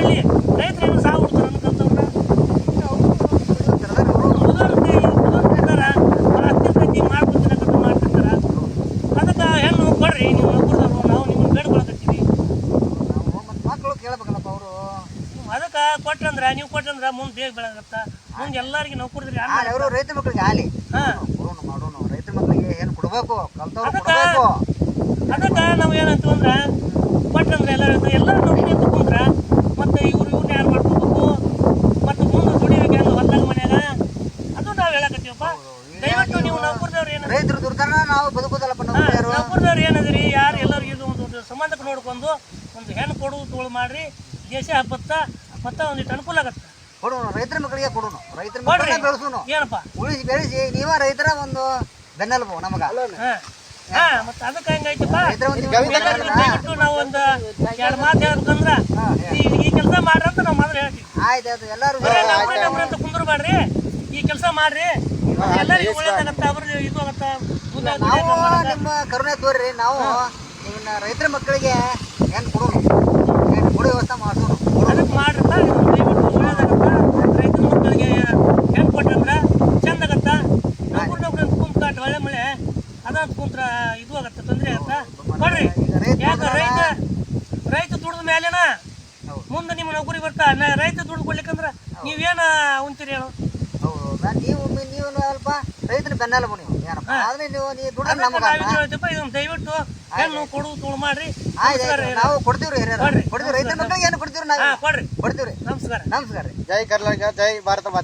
ಒಳ್ಳೆ ರೈತರೇನು ಸಾವು ಹುಡ್ತಾರೆ ಅನ್ಕೊಂತವ್ರ ಮಾಡ್ತಿರ್ತಾರ ಅದಕ್ಕೆ ಹೆಣ್ಣು ಕೊಡ್ರಿ ನೀವು ನೌಕರದವ್ರು ನಾವು ನಿಮ್ಮನ್ನು ಬೇಡ್ಕೊಳಕತ್ತೀವಿ ಮಕ್ಕಳು ಕೇಳ್ಬೇಕಲ್ಲಪ್ಪ ಅವರು ಅದಕ್ಕೆ ಕೊಟ್ರಂದ್ರೆ ನೀವು ಕೊಟ್ರಂದ್ರೆ ಮುಂದೆ ಬೇಗ ಬೆಳಗತ್ತ ಮುಂದೆ ಎಲ್ಲರಿಗೆ ನೌಕರದ್ರಿ ಅವರು ರೈತ ಮಕ್ಕಳಿಗೆ ಆಲಿ ಕೊಡೋಣ ಮಾಡೋಣ ರೈತ ಮಕ್ಕಳಿಗೆ ಏನು ಕೊಡ್ಬೇಕು ಕಲ್ತವ್ರು ಕೊಡ್ಬೇಕು ಅದಕ್ಕೆ ನಾವು ಏನಂತ ಅಂದ್ರೆ ಕೊಟ್ರಂದ್ರೆ ಎಲ್ಲ ನೌಕರಿ ತಗೊಂಡ್ರ ಮತ್ತೆ ಇವ್ರನ್ನ ಯಾರು ಮಾಡ್ಕೋಬೇಕು ಮತ್ತೆ ಮುಂದೆ ದುಡಿಬೇಕು ಹೆಂಗೆ ಹೊಲ್ದಾಗ ಮನ್ಯಾಗ ಅದು ನಾವು ಹೇಳಕತ್ತೀವಪ್ಪ ದಯವಿಟ್ಟು ನೀವು ನೌಕರದವ್ರು ಏನು ರೈತರು ದುಡ್ದಾರ ನಾವು ಬದುಕೋದಲ್ಲಪ್ಪ ನೌಕರದವ್ರು ಏನದ್ರಿ ಯಾರು ಎಲ್ಲರಿಗೂ ಇದು ಒಂದು ಸಂಬಂಧಕ್ಕೆ ನೋಡ್ಕೊಂಡು ಒಂದು ಹೆಣ್ಣು ಕೊಡು ತೋಳು ಮಾಡ್ರಿ ದೇಶ ಹಬ್ಬತ್ತ ಮತ್ತೆ ಒಂದಿಟ್ಟು ಅನುಕೂಲ ಆಗತ್ತೆ ಕೊಡೋಣ ರೈತರ ಮಕ್ಕಳಿಗೆ ಕೊಡೋಣ ರೈತರ ಮಕ್ಕಳಿಗೆ ಬೆಳೆಸೋಣ ಏನಪ್ಪ ಉಳಿಸಿ ಬೆಳೆಸಿ ನೀವ ರೈತರ ಒಂದು ಬೆನ್ನೆಲುಬು ನಮಗ ಮತ್ತೆ ಅದಕ್ಕೆ ಹೆಂಗೈತಪ್ಪ ದಯವಿಟ್ಟು ನಾವು ಒಂದು ಎರಡು ಮಾತು ಹೇಳ್ಬೇಕಂದ್ರ ಈ ಕೆಲಸ ಮಾಡ್ರಂತ ನಾವು ಮೊದಲು ಹೇಳ್ತೀವಿ ಆಯ್ತು ಎಲ್ಲಾರು ಅಂತ ಕುಂದ್ರಬೇಡ್ರಿ ಈ ಕೆಲಸ ಮಾಡ್ರಿ ಎಲ್ಲರಿಗೂ ಒಳ್ಳೇದಾಗತ್ತ ಅವ್ರಿಗೆ ಇದು ಆಗತ್ತ ನಾವು ನಿಮ್ಮ ಕರುಣೆ ತೋರಿ ನಾವು ನಿಮ್ಮನ್ನ ರೈತರ ಮಕ್ಕಳಿಗೆ ಹೆಣ್ಣು ಕೊಡೋಣ ಹೆಣ್ಣು ಕೊಡೋ ವ್ಯವಸ್ಥೆ ಮಾಡೋಣ ಅದಕ್ಕೆ ಮಾಡ್ರಪ್ಪ ದಯವಿಟ್ಟು ಒಳ್ಳೇದಾಗತ್ತ ರೈತರ ಮಕ್ಕಳಿಗೆ ಹೆಣ್ಣು ಕೊಟ್ರಂದ್ರ ಚಂದ ಆಗತ್ತ ನೌಕರಿ ಕುಂತ್ಕಾಟ ಒಳ್ಳೆ ಮಳೆ ಅದಂತ ಕುಂತ್ರ ಇದು ಆಗತ್ತ ತೊಂದರೆ ಆಗತ್ತ ಕೊಡ್ರಿ ಯಾಕ ರೈತ ದುಡ್ದ ಮೇಲೆನ ಮುಂದೆ ನಿಮ್ಮ ನೌಕರಿ ಬರ್ತಾ ರೈತ ದುಡ್ಡು ಕೊಡ್ಲಿಕ್ಕಂದ್ರ ನೀವೇನ ಉಂತೀರಿ ಹೇಳು ನೀವು ಅಲ್ಪ ರೈತರ ಬೆನ್ನೆಲುಬು ನೀವು ಏನಪ್ಪ ಆದ್ರೆ ನೀವು ದುಡ್ಡು ಇದನ್ನ ದಯವಿಟ್ಟು ಹೆಣ್ಣು ಕೊಡು ತೋಳು ಮಾಡ್ರಿ ನಾವು ಕೊಡ್ತೀವ್ರಿ ಕೊಡ್ತೀವಿ ರೈತರ ಮಕ್ಕಳಿಗೆ ಏನು ಕೊಡ್ತೀವಿ ನಾವು ಕೊಡ್ರಿ ಕೊಡ್ತೀವ್ರಿ ನಮಸ್ಕಾರ ನಮಸ್ಕಾರ ಜೈ ಕರ್ನಾಟಕ ಜೈ ಭಾರತ ಮಾತೆ.